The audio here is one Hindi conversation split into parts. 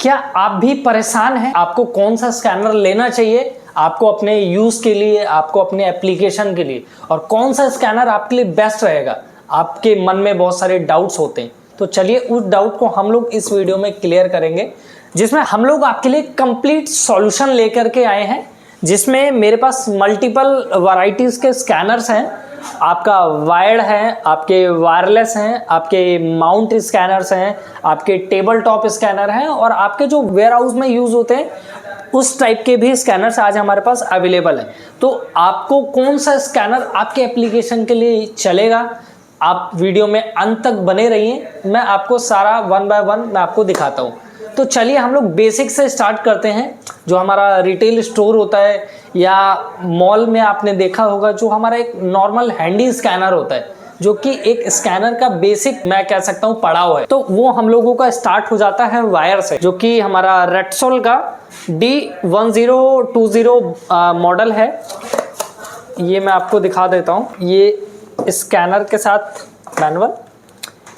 क्या आप भी परेशान हैं? आपको कौन सा स्कैनर लेना चाहिए आपको अपने यूज़ के लिए, आपको अपने एप्लीकेशन के लिए, और कौन सा स्कैनर आपके लिए बेस्ट रहेगा? आपके मन में बहुत सारे डाउट्स होते हैं, तो चलिए उस डाउट को हम लोग इस वीडियो में क्लियर करेंगे, जिसमें हम लोग आपके लिए कंप्लीट सॉल्यूशन लेकर के आए हैं, जिसमें मेरे पास मल्टीपल वैरायटीज़ के स्कैनर्स हैं। आपका वायर्ड है, आपके वायरलेस हैं, आपके माउंट स्कैनर्स हैं, आपके टेबल टॉप स्कैनर हैं, और आपके जो वेयर हाउस में यूज़ होते हैं उस टाइप के भी स्कैनर्स आज हमारे पास अवेलेबल हैं। तो आपको कौन सा स्कैनर आपके एप्लीकेशन के लिए चलेगा, आप वीडियो में अंत तक बने रहिए, मैं आपको सारा वन बाय वन मैं आपको दिखाता हूँ। तो चलिए हम लोग बेसिक से स्टार्ट करते हैं। जो हमारा रिटेल स्टोर होता है या मॉल में आपने देखा होगा, जो हमारा एक नॉर्मल हैंडी स्कैनर होता है, जो कि एक स्कैनर का बेसिक मैं कह सकता हूँ पड़ाव है, तो वो हम लोगों का स्टार्ट हो जाता है वायर से, जो कि हमारा रेक्सोल का D1020 मॉडल है। ये मैं आपको दिखा देता हूँ, ये स्कैनर के साथ मैनुअल,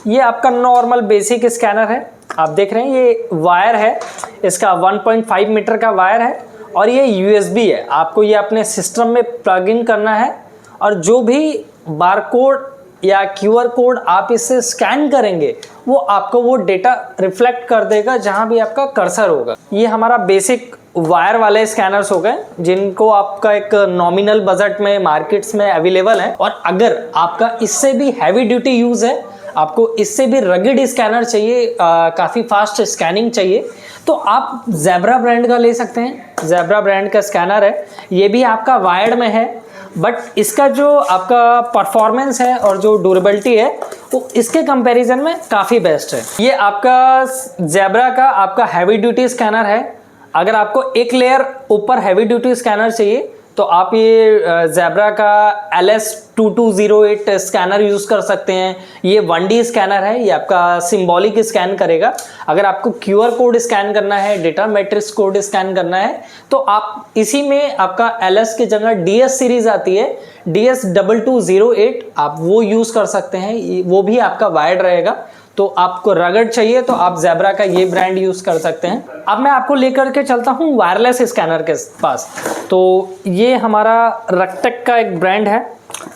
ये आपका नॉर्मल बेसिक स्कैनर है। आप देख रहे हैं ये वायर है, इसका 1.5 मीटर का वायर है, और ये USB है। आपको ये अपने सिस्टम में प्लग इन करना है, और जो भी बारकोड या QR कोड आप इससे स्कैन करेंगे वो आपको वो डेटा रिफ्लेक्ट कर देगा जहां भी आपका कर्सर होगा। ये हमारा बेसिक वायर वाले स्कैनर्स हो गए, जिनको आपका एक नॉमिनल बजट में मार्केट्स में अवेलेबल है। और अगर आपका इससे भी हैवी ड्यूटी यूज़ है, आपको इससे भी रगिड स्कैनर चाहिए, काफ़ी फास्ट स्कैनिंग चाहिए, तो आप ज़ेब्रा ब्रांड का ले सकते हैं। ज़ेब्रा ब्रांड का स्कैनर है, ये भी आपका वायर्ड में है, बट इसका जो आपका परफॉर्मेंस है और जो ड्यूरेबिलिटी है वो इसके कंपैरिजन में काफ़ी बेस्ट है। ये आपका ज़ेब्रा का आपका हैवी ड्यूटी स्कैनर है। अगर आपको एक लेयर ऊपर हैवी ड्यूटी स्कैनर चाहिए तो आप ये ज़ेब्रा का LS2208 स्कैनर यूज़ कर सकते हैं। ये 1D स्कैनर है, ये आपका सिंबॉलिक स्कैन करेगा। अगर आपको QR कोड स्कैन करना है, डेटा मैट्रिक्स कोड स्कैन करना है, तो आप इसी में आपका LS की जगह DS सीरीज़ आती है, DS2208, आप वो यूज़ कर सकते हैं। वो भी आपका वायर्ड रहेगा। तो आपको रगड़ चाहिए तो आप ज़ेब्रा का ये ब्रांड यूज़ कर सकते हैं। अब मैं आपको लेकर के चलता हूँ वायरलेस स्कैनर के पास। तो ये हमारा रकटेक का एक ब्रांड है,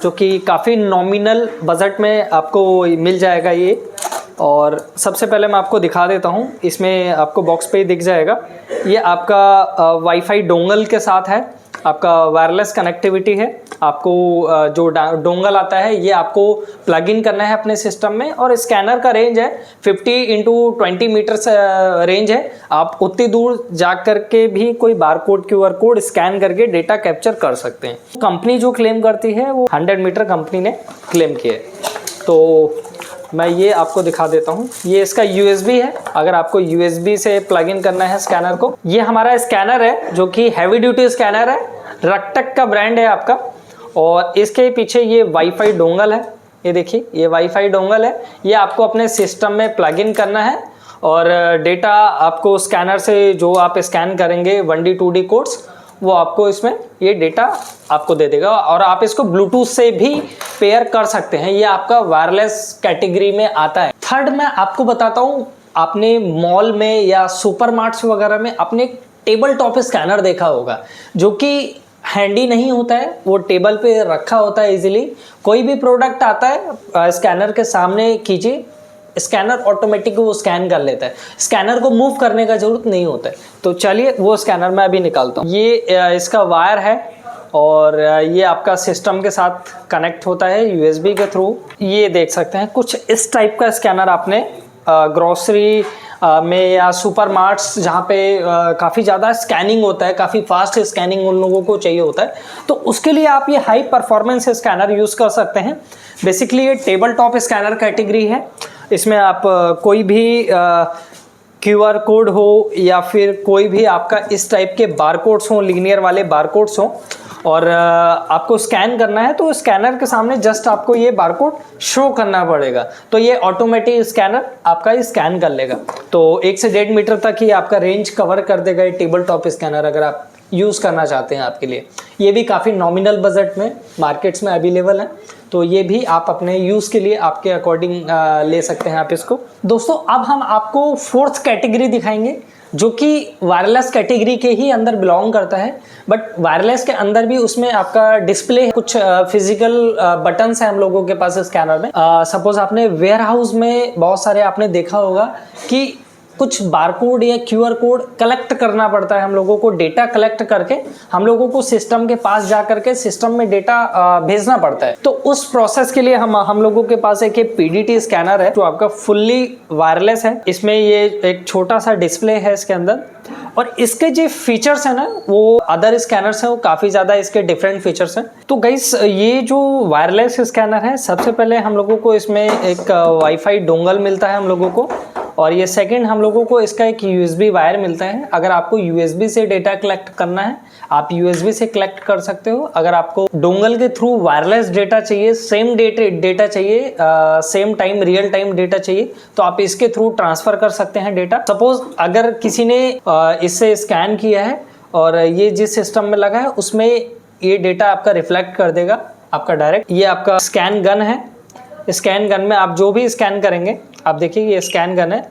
जो कि काफ़ी नॉमिनल बजट में आपको मिल जाएगा ये। और सबसे पहले मैं आपको दिखा देता हूँ, इसमें आपको बॉक्स पे ही दिख जाएगा। ये आपका वाईफाई डोंगल के साथ है, आपका वायरलेस कनेक्टिविटी है। आपको जो डोंगल आता है ये आपको प्लग इन करना है अपने सिस्टम में, और स्कैनर का रेंज है 50x20 मीटर रेंज है। आप उतनी दूर जा करके भी कोई बारकोड QR कोड स्कैन करके डेटा कैप्चर कर सकते हैं। कंपनी जो क्लेम करती है वो 100 मीटर कंपनी ने क्लेम किया है। तो मैं ये आपको दिखा देता हूँ, ये इसका USB है। अगर आपको USB से प्लग इन करना है स्कैनर को, ये हमारा स्कैनर है जो कि हैवी ड्यूटी स्कैनर है, रकटेक का ब्रांड है आपका। और इसके पीछे ये वाईफाई डोंगल है, ये देखिए ये वाईफाई डोंगल है। ये आपको अपने सिस्टम में प्लग इन करना है, और डेटा आपको स्कैनर से जो आप स्कैन करेंगे 1D 2D कोड्स, वो आपको इसमें ये डेटा आपको दे देगा। और आप इसको ब्लूटूथ से भी पेयर कर सकते हैं, ये आपका वायरलेस कैटेगरी में आता है। थर्ड मैं आपको बताता हूँ, आपने मॉल में या सुपरमार्ट्स वगैरह में अपने टेबल टॉप स्कैनर देखा होगा, जो कि हैंडी नहीं होता है, वो टेबल पे रखा होता है इजीली। कोई भी प्रोडक्ट आता है, स्कैनर के सामने कीजिए, स्कैनर ऑटोमेटिक वो स्कैन कर लेता है, स्कैनर को मूव करने का जरूरत नहीं होता है। तो चलिए वो स्कैनर मैं अभी निकालता हूँ। ये इसका वायर है, और ये आपका सिस्टम के साथ कनेक्ट होता है USB के थ्रू। ये देख सकते हैं कुछ इस टाइप का स्कैनर आपने ग्रोसरी में या सुपरमार्ट्स, जहाँ पे काफ़ी ज़्यादा स्कैनिंग होता है, काफ़ी फास्ट स्कैनिंग उन लोगों को चाहिए होता है, तो उसके लिए आप ये हाई परफॉर्मेंस स्कैनर यूज़ कर सकते हैं। बेसिकली ये टेबल टॉप स्कैनर कैटेगरी है। इसमें आप कोई भी QR कोड हो या फिर कोई भी आपका इस टाइप के बारकोड्स हो, लीनियर वाले बारकोड्स हो, और आपको स्कैन करना है, तो स्कैनर के सामने जस्ट आपको ये बारकोड शो करना पड़ेगा, तो ये ऑटोमेटिक स्कैनर आपका स्कैन कर लेगा। तो 1 से 1.5 मीटर तक ही आपका रेंज कवर कर देगा ये टेबल टॉप स्कैनर, अगर आप यूज़ करना चाहते हैं आपके लिए। ये भी काफ़ी नॉमिनल बजट में मार्केट्स में अवेलेबल है, तो ये भी आप अपने यूज़ के लिए आपके अकॉर्डिंग ले सकते हैं आप इसको। दोस्तों अब हम आपको फोर्थ कैटेगरी दिखाएंगे, जो कि वायरलेस कैटेगरी के ही अंदर बिलोंग करता है, बट वायरलेस के अंदर भी उसमें आपका डिस्प्ले कुछ फिजिकल बटन्स हैं हम लोगों के पास स्कैनर में। सपोज आपने वेयर हाउस में बहुत सारे आपने देखा होगा कि कुछ बारकोड या क्यूआर कोड कलेक्ट करना पड़ता है हम लोगों को, डेटा कलेक्ट करके हम लोगों को सिस्टम के पास जा करके सिस्टम में डेटा भेजना पड़ता है। तो उस प्रोसेस के लिए हम लोगों के पास एक पीडीटी स्कैनर है जो आपका फुल्ली वायरलेस है। इसमें ये एक छोटा सा डिस्प्ले है इसके अंदर, और इसके जो फीचर्स है ना वो अदर स्कैनर्स हैं वो काफ़ी ज़्यादा इसके डिफरेंट फीचर्स हैं। तो गाइस ये जो वायरलेस स्कैनर है, सबसे पहले हम लोगों को इसमें एक वाईफाई डोंगल मिलता है हम लोगों को, और ये सेकंड हम लोगों को इसका एक यूएसबी वायर मिलता है। अगर आपको यूएसबी से डेटा कलेक्ट करना है आप यूएसबी से कलेक्ट कर सकते हो। अगर आपको डोंगल के थ्रू वायरलेस डेटा चाहिए, सेम डेटा चाहिए, same time real time data चाहिए, तो आप इसके थ्रू ट्रांसफर कर सकते हैं डेटा। सपोज अगर किसी ने इससे स्कैन किया है और ये जिस सिस्टम में लगा है उसमें ये डेटा आपका रिफ्लेक्ट कर देगा आपका डायरेक्ट। ये आपका स्कैन गन है। स्कैन गन में आप जो भी स्कैन करेंगे, आप देखिए ये स्कैन गन है,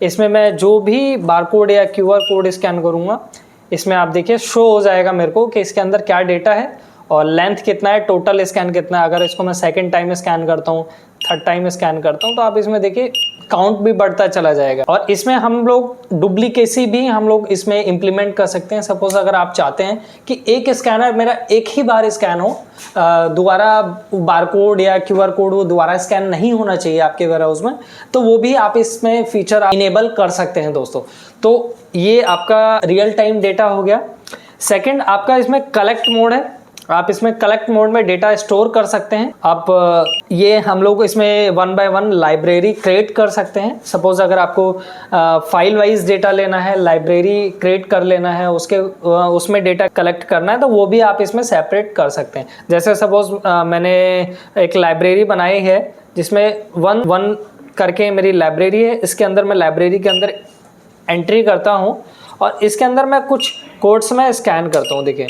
इसमें मैं जो भी बारकोड या क्यूआर कोड स्कैन करूँगा इसमें आप देखिए शो हो जाएगा मेरे को कि इसके अंदर क्या डेटा है और लेंथ कितना है, टोटल स्कैन कितना है। अगर इसको मैं सेकंड टाइम स्कैन करता हूँ, थर्ड टाइम स्कैन करता हूँ, तो आप इसमें देखिए काउंट भी बढ़ता चला जाएगा। और इसमें हम लोग डुप्लीकेसी भी हम लोग इसमें इम्प्लीमेंट कर सकते हैं। सपोज अगर आप चाहते हैं कि एक स्कैनर मेरा एक ही बार स्कैन हो, दोबारा बारकोड या क्यूआर कोड वो दोबारा स्कैन नहीं होना चाहिए आपके वेयरहाउस में, तो वो भी आप इसमें फीचर इनेबल कर सकते हैं दोस्तों। तो ये आपका रियल टाइम डेटा हो गया। सेकंड आपका इसमें कलेक्ट मोड है। आप इसमें कलेक्ट मोड में डेटा स्टोर कर सकते हैं। आप ये हम लोग इसमें 1 बाय 1 लाइब्रेरी क्रिएट कर सकते हैं। सपोज अगर आपको फाइल वाइज डेटा लेना है, लाइब्रेरी क्रिएट कर लेना है, उसमें डेटा कलेक्ट करना है, तो वो भी आप इसमें सेपरेट कर सकते हैं। जैसे सपोज मैंने एक लाइब्रेरी बनाई है जिसमें 1 करके मेरी लाइब्रेरी है। इसके अंदर मैं लाइब्रेरी के अंदर एंट्री करता हूँ और इसके अंदर मैं कुछ कोड्स में स्कैन करता हूँ। देखिए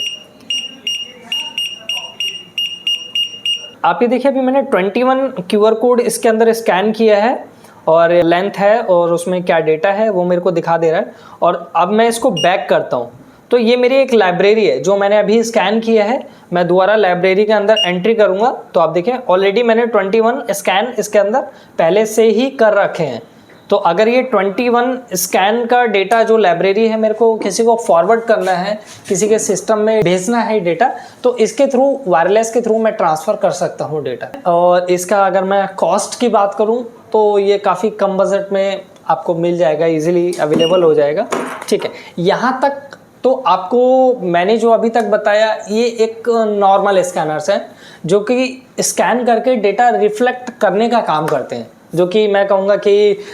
आप ये देखिए अभी मैंने 21 क्यूआर कोड इसके अंदर स्कैन किया है और लेंथ है और उसमें क्या डेटा है वो मेरे को दिखा दे रहा है। और अब मैं इसको बैक करता हूँ तो ये मेरी एक लाइब्रेरी है जो मैंने अभी स्कैन किया है। मैं दोबारा लाइब्रेरी के अंदर एंट्री करूँगा तो आप देखें ऑलरेडी मैंने 21 स्कैन इसके अंदर पहले से ही कर रखे हैं। तो अगर ये 21 स्कैन का डेटा जो लाइब्रेरी है मेरे को किसी को फॉरवर्ड करना है, किसी के सिस्टम में भेजना है डेटा, तो इसके थ्रू वायरलेस के थ्रू मैं ट्रांसफ़र कर सकता हूँ डेटा। और इसका अगर मैं कॉस्ट की बात करूँ तो ये काफ़ी कम बजट में आपको मिल जाएगा, इजीली अवेलेबल हो जाएगा। ठीक है, यहाँ तक तो आपको मैंने जो अभी तक बताया ये एक नॉर्मल स्कैनर्स हैं जो कि स्कैन करके डेटा रिफ्लेक्ट करने का काम करते हैं, जो कि मैं कहूँगा कि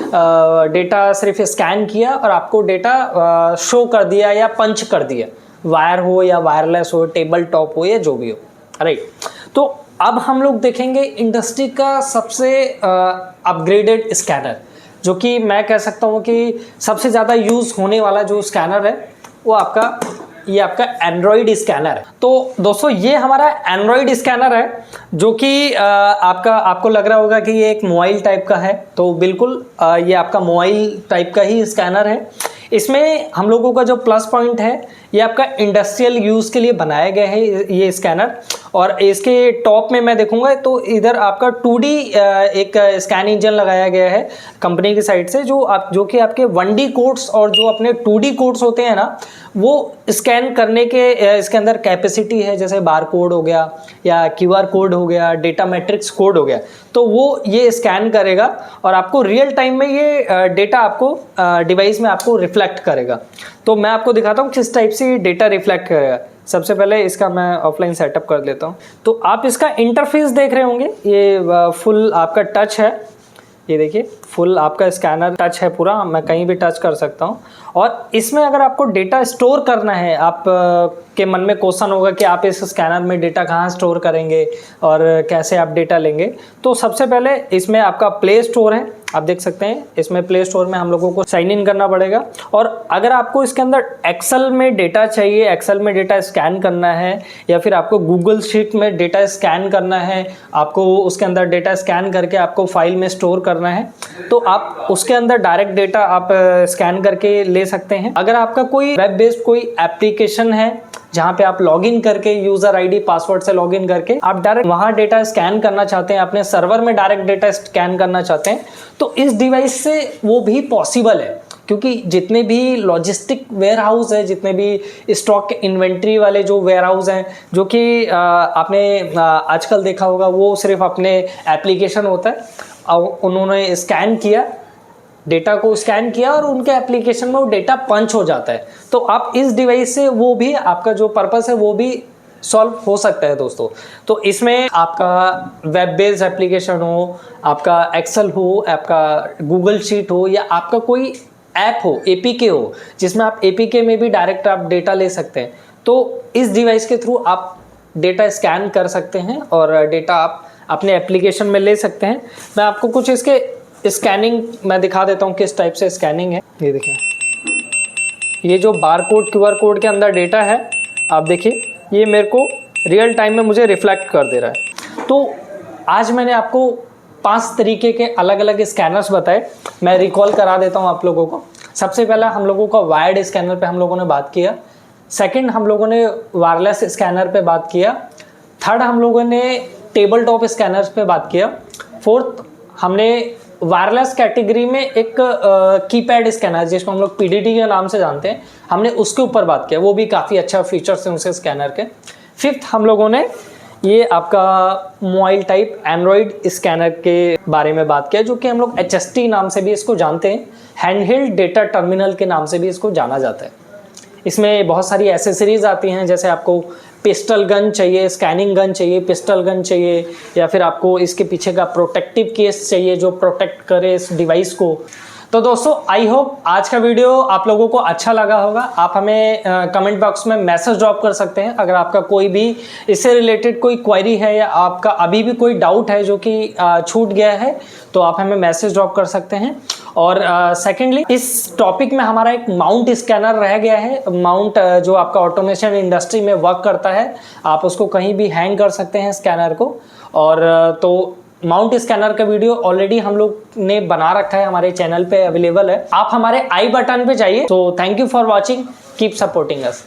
डेटा सिर्फ स्कैन किया और आपको डेटा शो कर दिया या पंच कर दिया, वायर हो या वायरलेस हो, टेबल टॉप हो या जो भी हो। राइट, तो अब हम लोग देखेंगे इंडस्ट्री का सबसे अपग्रेडेड स्कैनर, जो कि मैं कह सकता हूँ कि सबसे ज़्यादा यूज़ होने वाला जो स्कैनर है वो ये आपका एंड्रॉयड स्कैनर है। तो दोस्तों ये हमारा एंड्रॉयड स्कैनर है जो कि आपको लग रहा होगा कि ये एक मोबाइल टाइप का है, तो बिल्कुल ये आपका मोबाइल टाइप का ही स्कैनर है। इसमें हम लोगों का जो प्लस पॉइंट है ये आपका इंडस्ट्रियल यूज़ के लिए बनाया गया है ये स्कैनर। और इसके टॉप में मैं देखूंगा तो इधर आपका 2D एक स्कैन इंजन लगाया गया है कंपनी की साइड से, जो कि आपके 1D कोड्स और जो अपने 2D कोड्स होते हैं ना वो स्कैन करने के इसके अंदर कैपेसिटी है। जैसे बार कोड हो गया या क्यूआर कोड हो गया, डेटा मैट्रिक्स कोड हो गया, तो वो ये स्कैन करेगा और आपको रियल टाइम में ये डेटा आपको डिवाइस में आपको रिफ्लेक्ट करेगा। तो मैं आपको दिखाता हूँ किस टाइप से डेटा रिफ्लेक्ट करेगा। सबसे पहले इसका मैं ऑफलाइन सेटअप कर लेता हूँ। तो आप इसका इंटरफेस देख रहे होंगे, ये फुल आपका टच है। ये देखिए फुल आपका स्कैनर टच है पूरा, मैं कहीं भी टच कर सकता हूँ। और इसमें अगर आपको डेटा स्टोर करना है, आप के मन में क्वेश्चन होगा कि आप इस स्कैनर में डेटा कहाँ स्टोर करेंगे और कैसे आप डेटा लेंगे, तो सबसे पहले इसमें आपका प्ले स्टोर है। आप देख सकते हैं इसमें प्ले स्टोर में हम लोगों को साइन इन करना पड़ेगा। और अगर आपको इसके अंदर एक्सेल में डेटा चाहिए, एक्सेल में डेटा स्कैन करना है, या फिर आपको गूगल शीट में डेटा स्कैन करना है, आपको उसके अंदर डेटा स्कैन करके आपको फाइल में स्टोर करना है, तो आप उसके अंदर डायरेक्ट डेटा आप स्कैन करके ले सकते हैं। अगर आपका कोई वेब बेस्ड कोई एप्लीकेशन है जहाँ पे आप लॉगिन करके यूजर आईडी पासवर्ड से लॉगिन करके आप डायरेक्ट वहाँ डेटा स्कैन करना चाहते हैं, अपने सर्वर में डायरेक्ट डेटा स्कैन करना चाहते हैं, तो इस डिवाइस से वो भी पॉसिबल है। क्योंकि जितने भी लॉजिस्टिक वेयर हाउस है, जितने भी स्टॉक इन्वेंट्री वाले जो वेयर हाउस हैं, जो कि आपने आजकल देखा होगा, वो सिर्फ अपने एप्लीकेशन होता है और उन्होंने स्कैन किया, डेटा को स्कैन किया और उनके एप्लीकेशन में वो डेटा पंच हो जाता है। तो आप इस डिवाइस से वो भी आपका जो पर्पस है वो भी सॉल्व हो सकता है दोस्तों। तो इसमें आपका वेब बेस्ड एप्लीकेशन हो, आपका एक्सेल हो, आपका गूगल शीट हो, या आपका कोई ऐप हो, एपीके हो, जिसमें आप एपीके में भी डायरेक्ट आप डेटा ले सकते हैं, तो इस डिवाइस के थ्रू आप डेटा स्कैन कर सकते हैं और डेटा आप अपने एप्लीकेशन में ले सकते हैं। मैं आपको कुछ इसके स्कैनिंग मैं दिखा देता हूँ किस टाइप से स्कैनिंग है। ये देखिए, ये जो बारकोड क्यूआर कोड के अंदर डेटा है, आप देखिए ये मेरे को रियल टाइम में मुझे रिफ्लेक्ट कर दे रहा है। तो आज मैंने आपको 5 तरीके के अलग अलग स्कैनर्स बताए, मैं रिकॉल करा देता हूँ आप लोगों को। सबसे पहला हम लोगों का वायर्ड स्कैनर पे हम लोगों ने बात किया, सेकंड हम लोगों ने वायरलेस स्कैनर पे बात किया, थर्ड हम लोगों ने टेबल टॉप स्कैनर्स पे बात किया, फोर्थ हमने वायरलेस कैटेगरी में एक कीपैड स्कैनर जिसको हम लोग पीडीटी के नाम से जानते हैं, हमने उसके ऊपर बात किया, वो भी काफ़ी अच्छा फीचर्स हैं उसके स्कैनर के। फिफ्थ हम लोगों ने ये आपका मोबाइल टाइप एंड्रॉयड स्कैनर के बारे में बात किया, जो कि हम लोग HST नाम से भी इसको जानते हैं, हैंडहेल्ड डेटा टर्मिनल के नाम से भी इसको जाना जाता है। इसमें बहुत सारी एसेसरीज आती हैं, जैसे आपको पिस्टल गन चाहिए, स्कैनिंग गन चाहिए, पिस्टल गन चाहिए, या फिर आपको इसके पीछे का प्रोटेक्टिव केस चाहिए जो प्रोटेक्ट करे इस डिवाइस को। तो दोस्तों आई होप आज का वीडियो आप लोगों को अच्छा लगा होगा। आप हमें कमेंट बॉक्स में मैसेज ड्रॉप कर सकते हैं अगर आपका कोई भी इससे रिलेटेड कोई क्वेरी है, या आपका अभी भी कोई डाउट है जो कि छूट गया है, तो आप हमें मैसेज ड्रॉप कर सकते हैं। और सेकेंडली इस टॉपिक में हमारा एक माउंट स्कैनर रह गया है, माउंट जो आपका ऑटोमेशन इंडस्ट्री में वर्क करता है, आप उसको कहीं भी हैंग कर सकते हैं स्कैनर को। और तो माउंट स्कैनर का वीडियो ऑलरेडी हम लोग ने बना रखा है, हमारे चैनल पे अवेलेबल है, आप हमारे आई बटन पे जाइए। तो thank you for watching, keep supporting us.